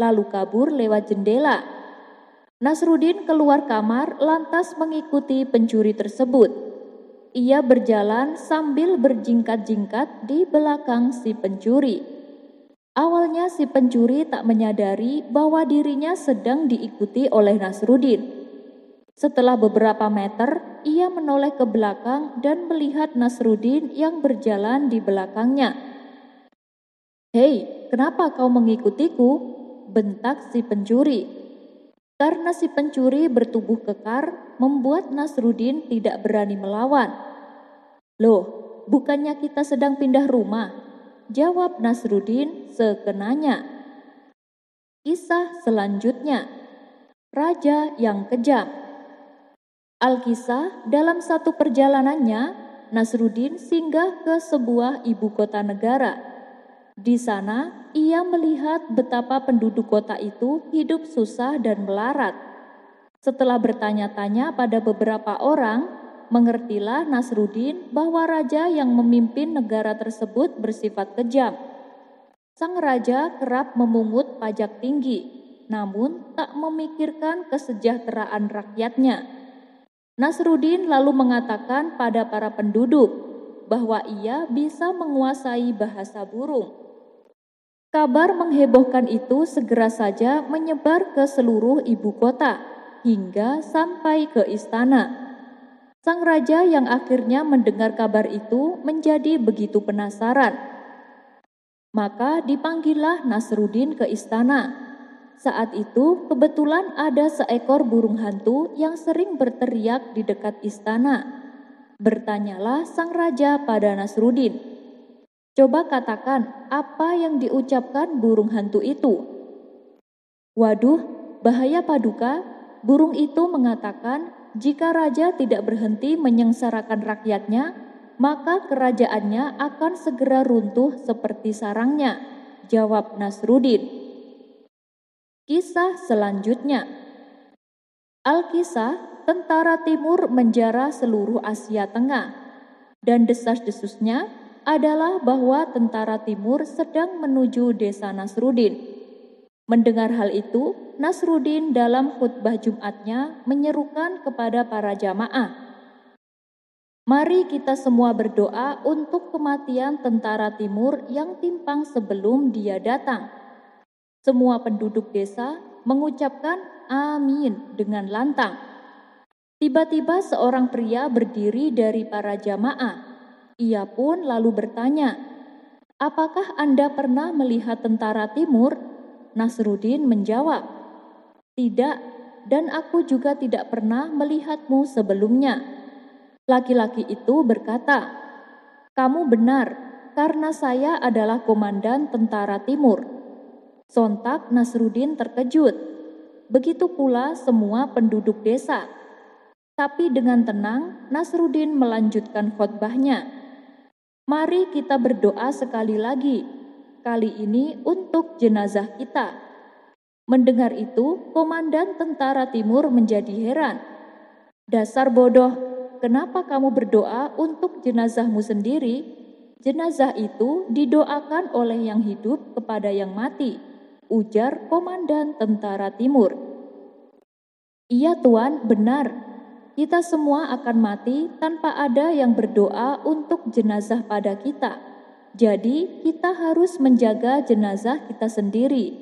lalu kabur lewat jendela. Nasrudin keluar kamar lantas mengikuti pencuri tersebut. Ia berjalan sambil berjingkat-jingkat di belakang si pencuri. Awalnya si pencuri tak menyadari bahwa dirinya sedang diikuti oleh Nasrudin. Setelah beberapa meter, ia menoleh ke belakang dan melihat Nasrudin yang berjalan di belakangnya. "Hei, kenapa kau mengikutiku?" bentak si pencuri. Karena si pencuri bertubuh kekar, membuat Nasrudin tidak berani melawan. "Loh, bukannya kita sedang pindah rumah?" jawab Nasrudin sekenanya. Kisah selanjutnya, Raja yang Kejam. Alkisah, dalam satu perjalanannya, Nasrudin singgah ke sebuah ibu kota negara. Di sana, ia melihat betapa penduduk kota itu hidup susah dan melarat. Setelah bertanya-tanya pada beberapa orang, mengertilah Nasrudin bahwa raja yang memimpin negara tersebut bersifat kejam. Sang raja kerap memungut pajak tinggi, namun tak memikirkan kesejahteraan rakyatnya. Nasrudin lalu mengatakan pada para penduduk bahwa ia bisa menguasai bahasa burung. Kabar menghebohkan itu segera saja menyebar ke seluruh ibu kota hingga sampai ke istana. Sang raja yang akhirnya mendengar kabar itu menjadi begitu penasaran. Maka dipanggillah Nasrudin ke istana. Saat itu kebetulan ada seekor burung hantu yang sering berteriak di dekat istana. Bertanyalah sang raja pada Nasrudin, "Coba katakan apa yang diucapkan burung hantu itu." "Waduh, bahaya Paduka," burung itu mengatakan, "jika raja tidak berhenti menyengsarakan rakyatnya, maka kerajaannya akan segera runtuh seperti sarangnya," jawab Nasrudin. Kisah selanjutnya, Alkisah, tentara timur menjara seluruh Asia Tengah, dan desas-desusnya adalah bahwa tentara timur sedang menuju desa Nasrudin. Mendengar hal itu, Nasrudin dalam khutbah Jumatnya menyerukan kepada para jamaah, "Mari kita semua berdoa untuk kematian tentara timur yang timpang sebelum dia datang." Semua penduduk desa mengucapkan amin dengan lantang. Tiba-tiba seorang pria berdiri dari para jamaah. Ia pun lalu bertanya, "Apakah Anda pernah melihat tentara timur?" Nasrudin menjawab, "Tidak, dan aku juga tidak pernah melihatmu sebelumnya." Laki-laki itu berkata, "Kamu benar, karena saya adalah komandan tentara timur." Sontak Nasrudin terkejut. Begitu pula semua penduduk desa. Tapi dengan tenang, Nasrudin melanjutkan khotbahnya. "Mari kita berdoa sekali lagi, kali ini untuk jenazah kita." Mendengar itu, komandan tentara timur menjadi heran. "Dasar bodoh, kenapa kamu berdoa untuk jenazahmu sendiri? Jenazah itu didoakan oleh yang hidup kepada yang mati," ujar komandan tentara timur. "Iya Tuan, benar. Kita semua akan mati tanpa ada yang berdoa untuk jenazah pada kita. Jadi kita harus menjaga jenazah kita sendiri."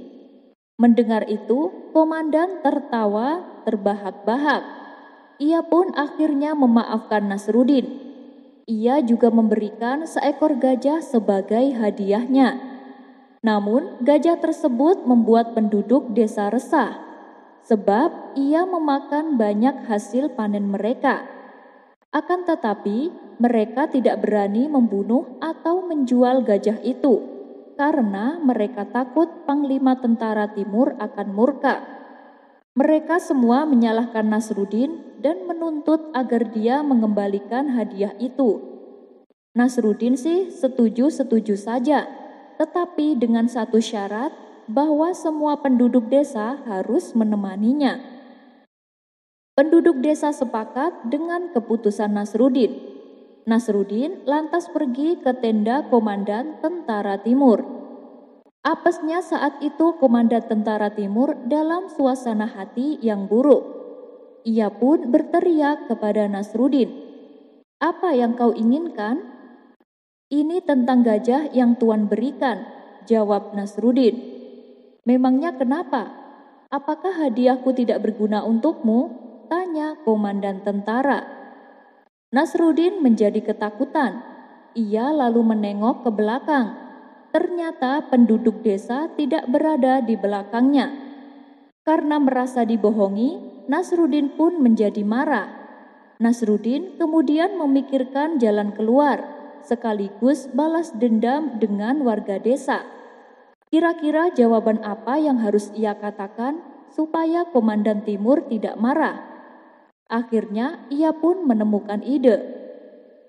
Mendengar itu, komandan tertawa terbahak-bahak. Ia pun akhirnya memaafkan Nasrudin. Ia juga memberikan seekor gajah sebagai hadiahnya. Namun, gajah tersebut membuat penduduk desa resah, sebab ia memakan banyak hasil panen mereka. Akan tetapi, mereka tidak berani membunuh atau menjual gajah itu, karena mereka takut Panglima Tentara Timur akan murka. Mereka semua menyalahkan Nasrudin dan menuntut agar dia mengembalikan hadiah itu. Nasrudin sih setuju-setuju saja, tetapi dengan satu syarat, bahwa semua penduduk desa harus menemaninya. Penduduk desa sepakat dengan keputusan Nasrudin. Nasrudin lantas pergi ke tenda komandan tentara timur. Apesnya saat itu komandan tentara timur dalam suasana hati yang buruk. Ia pun berteriak kepada Nasrudin, "Apa yang kau inginkan?" "Ini tentang gajah yang Tuan berikan," jawab Nasrudin. "Memangnya kenapa? Apakah hadiahku tidak berguna untukmu?" tanya komandan tentara. Nasrudin menjadi ketakutan. Ia lalu menengok ke belakang. Ternyata penduduk desa tidak berada di belakangnya. Karena merasa dibohongi, Nasrudin pun menjadi marah. Nasrudin kemudian memikirkan jalan keluar, sekaligus balas dendam dengan warga desa. Kira-kira jawaban apa yang harus ia katakan supaya komandan timur tidak marah? Akhirnya ia pun menemukan ide.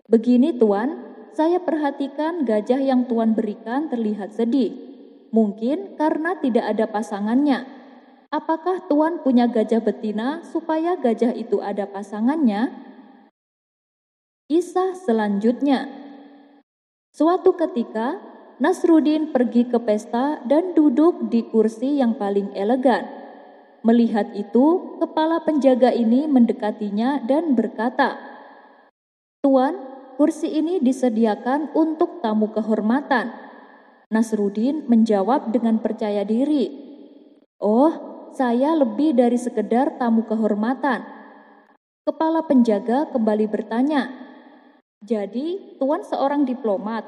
"Begini Tuan, saya perhatikan gajah yang Tuan berikan terlihat sedih. Mungkin karena tidak ada pasangannya. Apakah Tuan punya gajah betina supaya gajah itu ada pasangannya?" Kisah selanjutnya. Suatu ketika, Nasrudin pergi ke pesta dan duduk di kursi yang paling elegan. Melihat itu, kepala penjaga ini mendekatinya dan berkata, "Tuan, kursi ini disediakan untuk tamu kehormatan." Nasrudin menjawab dengan percaya diri, "Oh, saya lebih dari sekedar tamu kehormatan." Kepala penjaga kembali bertanya, "Jadi, Tuan seorang diplomat?"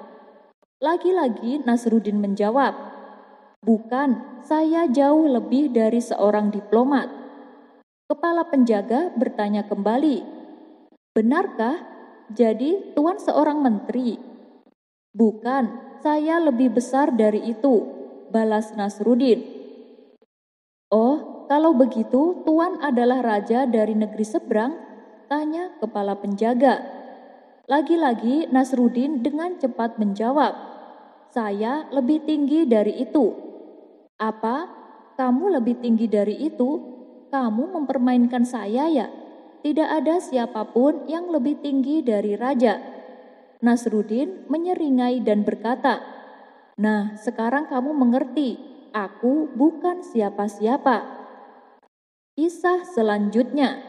Lagi-lagi Nasrudin menjawab, "Bukan, saya jauh lebih dari seorang diplomat." Kepala penjaga bertanya kembali, "Benarkah? Jadi Tuan seorang menteri?" "Bukan, saya lebih besar dari itu," balas Nasrudin. "Oh, kalau begitu Tuan adalah raja dari negeri seberang?" tanya kepala penjaga. Lagi-lagi Nasrudin dengan cepat menjawab, "Saya lebih tinggi dari itu." "Apa? Kamu lebih tinggi dari itu? Kamu mempermainkan saya ya? Tidak ada siapapun yang lebih tinggi dari raja." Nasrudin menyeringai dan berkata, "Nah, sekarang kamu mengerti, aku bukan siapa-siapa." Kisah selanjutnya.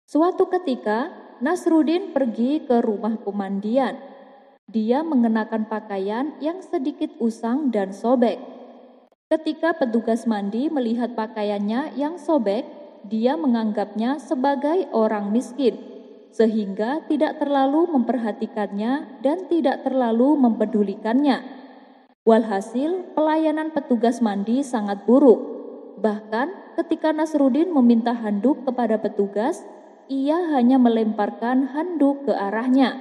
Suatu ketika, Nasrudin pergi ke rumah pemandian. Dia mengenakan pakaian yang sedikit usang dan sobek. Ketika petugas mandi melihat pakaiannya yang sobek, dia menganggapnya sebagai orang miskin, sehingga tidak terlalu memperhatikannya dan tidak terlalu mempedulikannya. Walhasil, pelayanan petugas mandi sangat buruk. Bahkan ketika Nasrudin meminta handuk kepada petugas, ia hanya melemparkan handuk ke arahnya.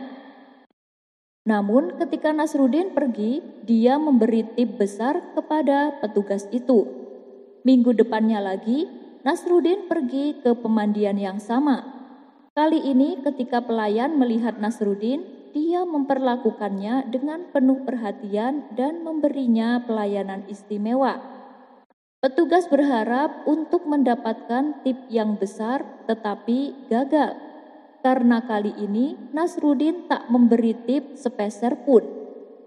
Namun ketika Nasrudin pergi, dia memberi tip besar kepada petugas itu. Minggu depannya lagi, Nasrudin pergi ke pemandian yang sama. Kali ini ketika pelayan melihat Nasrudin, dia memperlakukannya dengan penuh perhatian dan memberinya pelayanan istimewa. Petugas berharap untuk mendapatkan tip yang besar, tetapi gagal. Karena kali ini Nasrudin tak memberi tip sepeser pun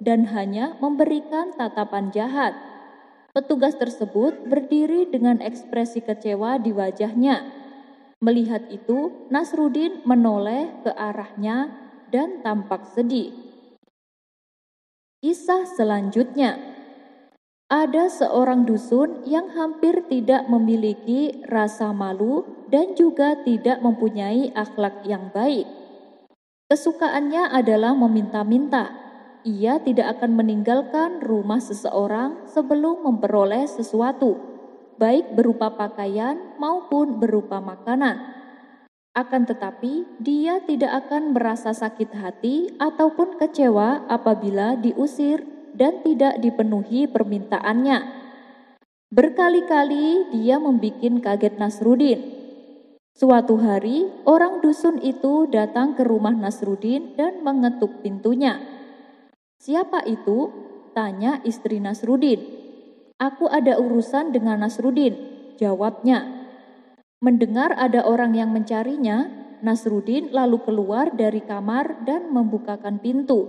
dan hanya memberikan tatapan jahat. Petugas tersebut berdiri dengan ekspresi kecewa di wajahnya. Melihat itu, Nasrudin menoleh ke arahnya dan tampak sedih. Kisah selanjutnya. Ada seorang dusun yang hampir tidak memiliki rasa malu dan juga tidak mempunyai akhlak yang baik. Kesukaannya adalah meminta-minta. Ia tidak akan meninggalkan rumah seseorang sebelum memperoleh sesuatu, baik berupa pakaian maupun berupa makanan. Akan tetapi, dia tidak akan merasa sakit hati ataupun kecewa apabila diusir dan tidak dipenuhi permintaannya. Berkali-kali dia membuat kaget Nasrudin. Suatu hari, orang dusun itu datang ke rumah Nasrudin dan mengetuk pintunya. "Siapa itu?" tanya istri Nasrudin. "Aku ada urusan dengan Nasrudin," jawabnya. Mendengar ada orang yang mencarinya, Nasruddin lalu keluar dari kamar dan membukakan pintu.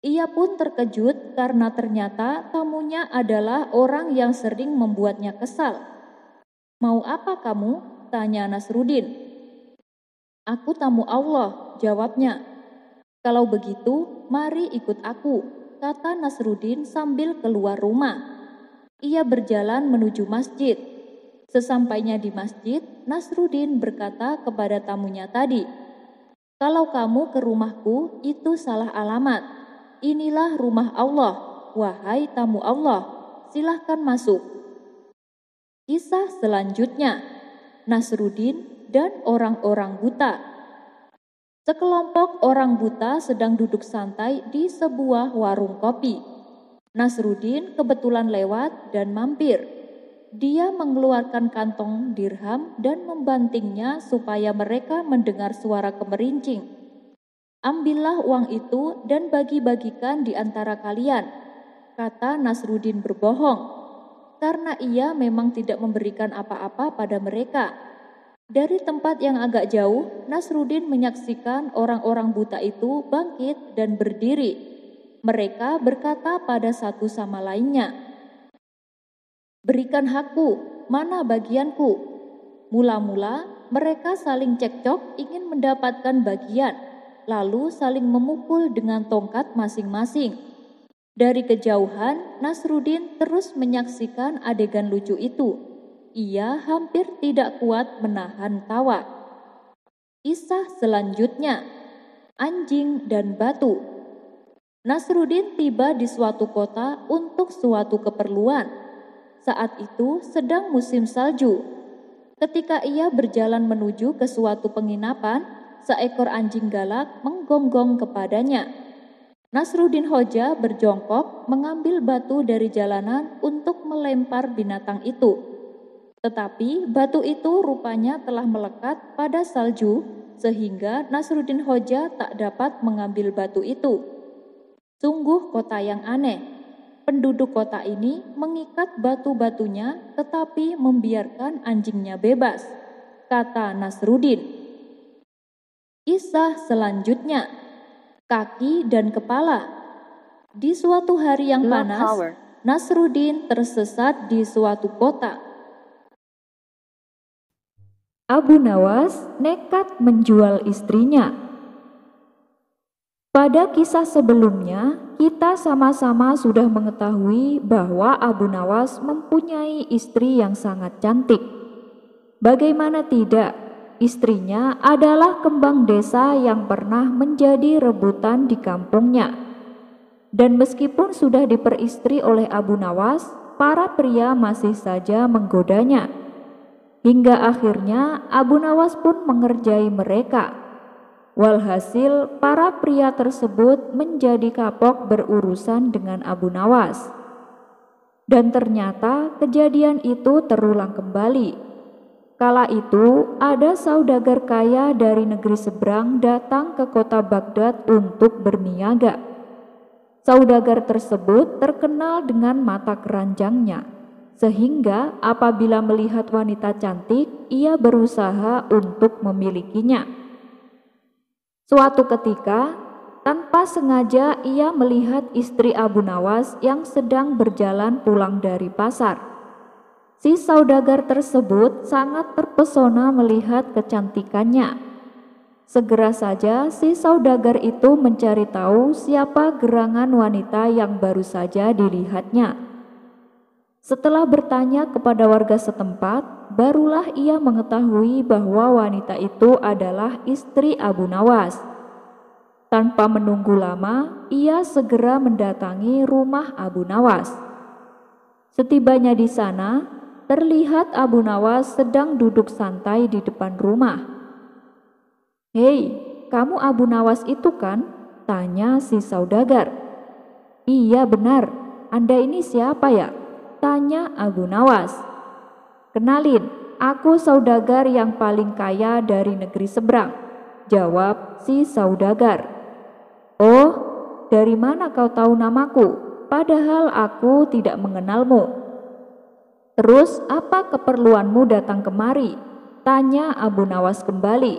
Ia pun terkejut karena ternyata tamunya adalah orang yang sering membuatnya kesal. "Mau apa kamu?" tanya Nasruddin. "Aku tamu Allah," jawabnya. "Kalau begitu, mari ikut aku," kata Nasruddin sambil keluar rumah. Ia berjalan menuju masjid. Sesampainya di masjid, Nasruddin berkata kepada tamunya tadi, "Kalau kamu ke rumahku, itu salah alamat. Inilah rumah Allah. Wahai tamu Allah, silahkan masuk." Kisah selanjutnya, Nasruddin dan orang-orang buta. Sekelompok orang buta sedang duduk santai di sebuah warung kopi. Nasruddin kebetulan lewat dan mampir. Dia mengeluarkan kantong dirham dan membantingnya supaya mereka mendengar suara kemerincing. "Ambillah uang itu dan bagi-bagikan di antara kalian," kata Nasruddin berbohong, karena ia memang tidak memberikan apa-apa pada mereka. Dari tempat yang agak jauh, Nasruddin menyaksikan orang-orang buta itu bangkit dan berdiri. Mereka berkata pada satu sama lainnya, "Berikan hakku, mana bagianku?" Mula-mula mereka saling cekcok ingin mendapatkan bagian, lalu saling memukul dengan tongkat masing-masing. Dari kejauhan, Nasruddin terus menyaksikan adegan lucu itu. Ia hampir tidak kuat menahan tawa. Kisah selanjutnya, anjing dan batu. Nasruddin tiba di suatu kota untuk suatu keperluan. Saat itu sedang musim salju. Ketika ia berjalan menuju ke suatu penginapan, seekor anjing galak menggonggong kepadanya. Nasruddin Hoja berjongkok mengambil batu dari jalanan untuk melempar binatang itu. Tetapi batu itu rupanya telah melekat pada salju sehingga Nasruddin Hoja tak dapat mengambil batu itu. Sungguh kota yang aneh. Penduduk kota ini mengikat batu-batunya tetapi membiarkan anjingnya bebas, kata Nasruddin. Kisah selanjutnya, kaki dan kepala. Di suatu hari yang panas, Nasruddin tersesat di suatu kota. Abu Nawas nekat menjual istrinya. Pada kisah sebelumnya, kita sama-sama sudah mengetahui bahwa Abu Nawas mempunyai istri yang sangat cantik. Bagaimana tidak, istrinya adalah kembang desa yang pernah menjadi rebutan di kampungnya. Dan meskipun sudah diperistri oleh Abu Nawas, para pria masih saja menggodanya. Hingga akhirnya Abu Nawas pun mengerjai mereka. Walhasil, para pria tersebut menjadi kapok berurusan dengan Abu Nawas. Dan ternyata kejadian itu terulang kembali. Kala itu, ada saudagar kaya dari negeri seberang datang ke kota Baghdad untuk berniaga. Saudagar tersebut terkenal dengan mata keranjangnya, sehingga apabila melihat wanita cantik, ia berusaha untuk memilikinya. Suatu ketika, tanpa sengaja ia melihat istri Abu Nawas yang sedang berjalan pulang dari pasar. Si saudagar tersebut sangat terpesona melihat kecantikannya. Segera saja si saudagar itu mencari tahu siapa gerangan wanita yang baru saja dilihatnya. Setelah bertanya kepada warga setempat, barulah ia mengetahui bahwa wanita itu adalah istri Abu Nawas. Tanpa menunggu lama, ia segera mendatangi rumah Abu Nawas. Setibanya di sana, terlihat Abu Nawas sedang duduk santai di depan rumah. "Hei, kamu Abu Nawas itu kan?" tanya si saudagar. "Iya benar, Anda ini siapa ya?" tanya Abu Nawas. "Kenalin, aku saudagar yang paling kaya dari negeri seberang," jawab si saudagar. "Oh, dari mana kau tahu namaku? Padahal aku tidak mengenalmu." "Terus apa keperluanmu datang kemari?" Tanya Abu Nawas kembali.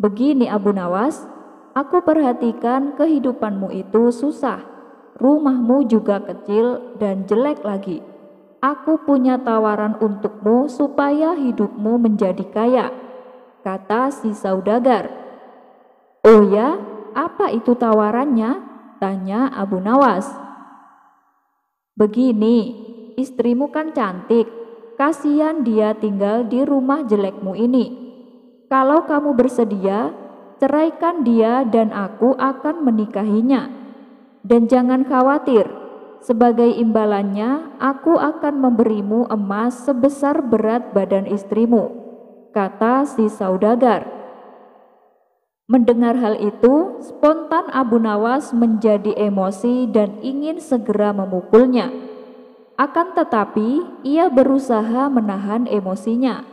Begini Abu Nawas, aku perhatikan kehidupanmu itu susah. Rumahmu juga kecil dan jelek lagi. Aku punya tawaran untukmu supaya hidupmu menjadi kaya, kata si saudagar. Oh ya, apa itu tawarannya? Tanya Abu Nawas. Begini, istrimu kan cantik, kasihan dia tinggal di rumah jelekmu ini. Kalau kamu bersedia, ceraikan dia dan aku akan menikahinya. Dan jangan khawatir, sebagai imbalannya aku akan memberimu emas sebesar berat badan istrimu, kata si saudagar. Mendengar hal itu, spontan Abu Nawas menjadi emosi dan ingin segera memukulnya. Akan tetapi, ia berusaha menahan emosinya.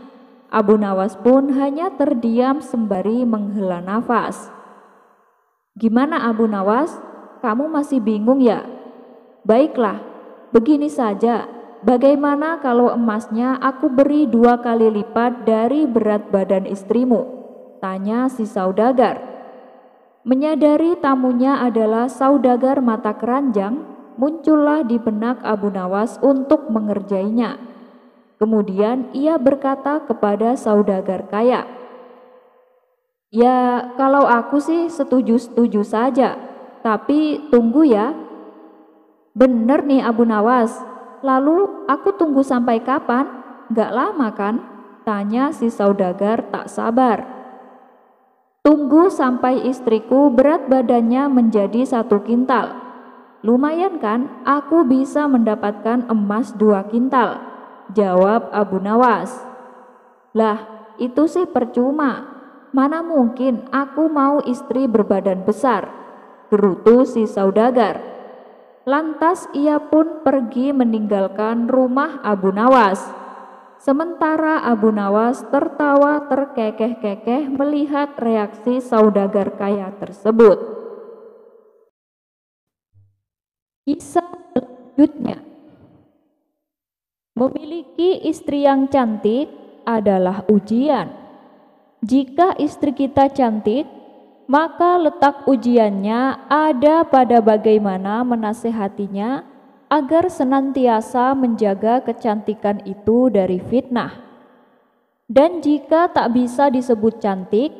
Abu Nawas pun hanya terdiam sembari menghela nafas. Gimana Abu Nawas? Kamu masih bingung ya? Baiklah, begini saja. Bagaimana kalau emasnya aku beri 2 kali lipat dari berat badan istrimu? Tanya si saudagar. Menyadari tamunya adalah saudagar mata keranjang, muncullah di benak Abu Nawas untuk mengerjainya. Kemudian ia berkata kepada saudagar kaya, ya kalau aku sih setuju-setuju saja, tapi tunggu ya. Bener nih Abu Nawas, lalu aku tunggu sampai kapan? Gak lama kan? Tanya si saudagar tak sabar. Tunggu sampai istriku berat badannya menjadi 1 kintal. Lumayan kan, aku bisa mendapatkan emas 2 kintal, jawab Abu Nawas. Lah, itu sih percuma. Mana mungkin aku mau istri berbadan besar, gerutu si saudagar. Lantas ia pun pergi meninggalkan rumah Abu Nawas. Sementara Abu Nawas tertawa terkekeh-kekeh melihat reaksi saudagar kaya tersebut. Kisah selanjutnya. Memiliki istri yang cantik adalah ujian. Jika istri kita cantik, maka letak ujiannya ada pada bagaimana menasehatinya agar senantiasa menjaga kecantikan itu dari fitnah. Dan jika tak bisa disebut cantik,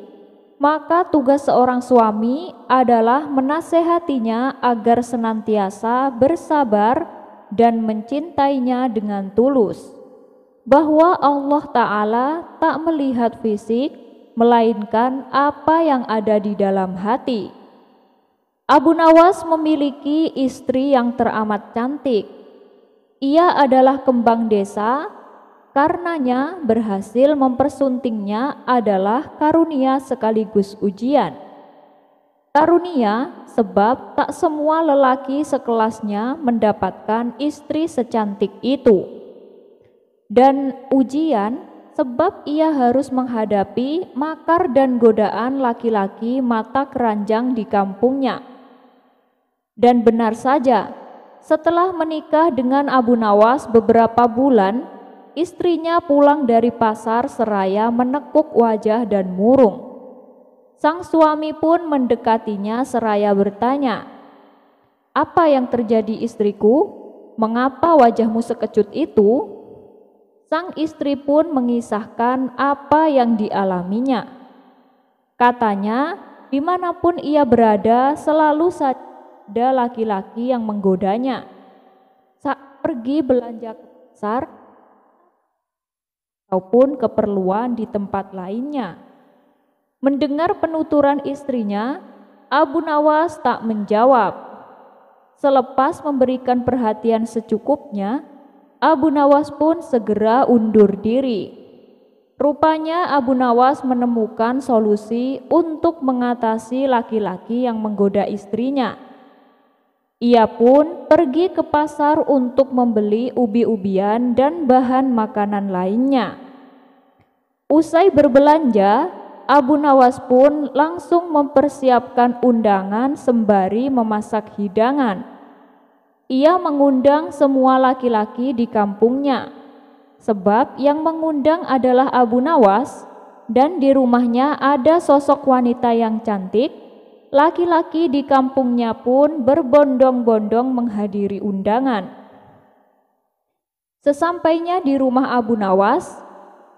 maka tugas seorang suami adalah menasehatinya agar senantiasa bersabar dan mencintainya dengan tulus, bahwa Allah Ta'ala tak melihat fisik, melainkan apa yang ada di dalam hati. Abu Nawas memiliki istri yang teramat cantik. Ia adalah kembang desa, karenanya berhasil mempersuntingnya adalah karunia sekaligus ujian. Karunia sebab tak semua lelaki sekelasnya mendapatkan istri secantik itu. Dan ujian sebab ia harus menghadapi makar dan godaan laki-laki mata keranjang di kampungnya. Dan benar saja, setelah menikah dengan Abu Nawas beberapa bulan, istrinya pulang dari pasar seraya menekuk wajah dan murung. Sang suami pun mendekatinya seraya bertanya, "Apa yang terjadi istriku? Mengapa wajahmu sekecut itu?" Sang istri pun mengisahkan apa yang dialaminya. Katanya, dimanapun ia berada selalu saja ada laki-laki yang menggodanya. Saat pergi belanja ke pasar ataupun keperluan di tempat lainnya. Mendengar penuturan istrinya, Abu Nawas tak menjawab. Selepas memberikan perhatian secukupnya, Abu Nawas pun segera undur diri. Rupanya Abu Nawas menemukan solusi untuk mengatasi laki-laki yang menggoda istrinya. Ia pun pergi ke pasar untuk membeli ubi-ubian dan bahan makanan lainnya. Usai berbelanja, Abu Nawas pun langsung mempersiapkan undangan sembari memasak hidangan. Ia mengundang semua laki-laki di kampungnya. sebab yang mengundang adalah Abu Nawas dan di rumahnya ada sosok wanita yang cantik. Laki-laki di kampungnya pun berbondong-bondong menghadiri undangan. Sesampainya di rumah Abu Nawas,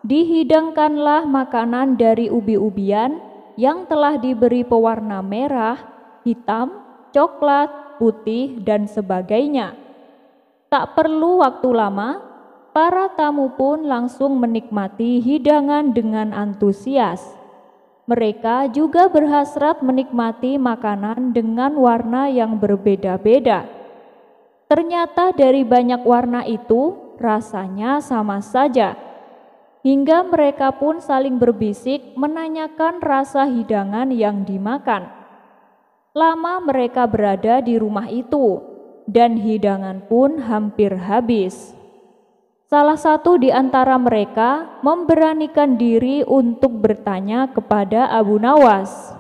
dihidangkanlah makanan dari ubi-ubian yang telah diberi pewarna merah, hitam, coklat, putih, dan sebagainya. Tak perlu waktu lama, para tamu pun langsung menikmati hidangan dengan antusias. Mereka juga berhasrat menikmati makanan dengan warna yang berbeda-beda. Ternyata dari banyak warna itu, rasanya sama saja. Hingga mereka pun saling berbisik menanyakan rasa hidangan yang dimakan. Lama mereka berada di rumah itu, dan hidangan pun hampir habis. Salah satu di antara mereka memberanikan diri untuk bertanya kepada Abu Nawas.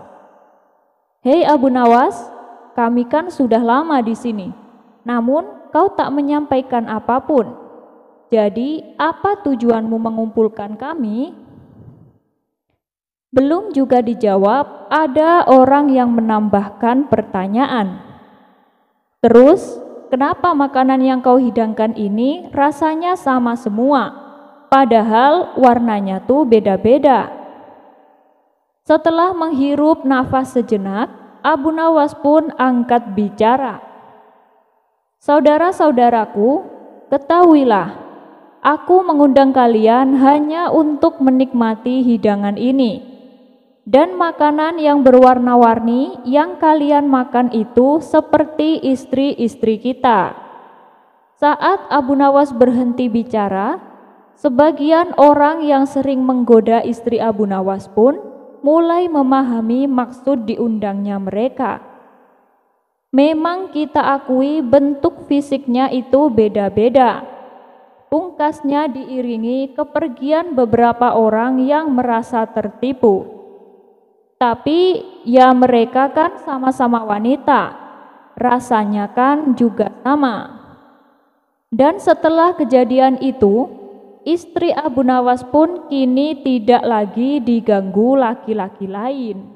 "Hei Abu Nawas, kami kan sudah lama di sini, namun kau tak menyampaikan apapun. Jadi apa tujuanmu mengumpulkan kami?" Belum juga dijawab, ada orang yang menambahkan pertanyaan. "Terus, kenapa makanan yang kau hidangkan ini rasanya sama semua, padahal warnanya tuh beda-beda?" Setelah menghirup nafas sejenak, Abu Nawas pun angkat bicara. "Saudara-saudaraku, ketahuilah, aku mengundang kalian hanya untuk menikmati hidangan ini. Dan makanan yang berwarna-warni yang kalian makan itu seperti istri-istri kita." Saat Abu Nawas berhenti bicara, sebagian orang yang sering menggoda istri Abu Nawas pun mulai memahami maksud diundangnya mereka. Memang kita akui bentuk fisiknya itu beda-beda. Pungkasnya diiringi kepergian beberapa orang yang merasa tertipu. Tapi ya mereka kan sama-sama wanita, rasanya kan juga sama. Dan setelah kejadian itu, istri Abu Nawas pun kini tidak lagi diganggu laki-laki lain.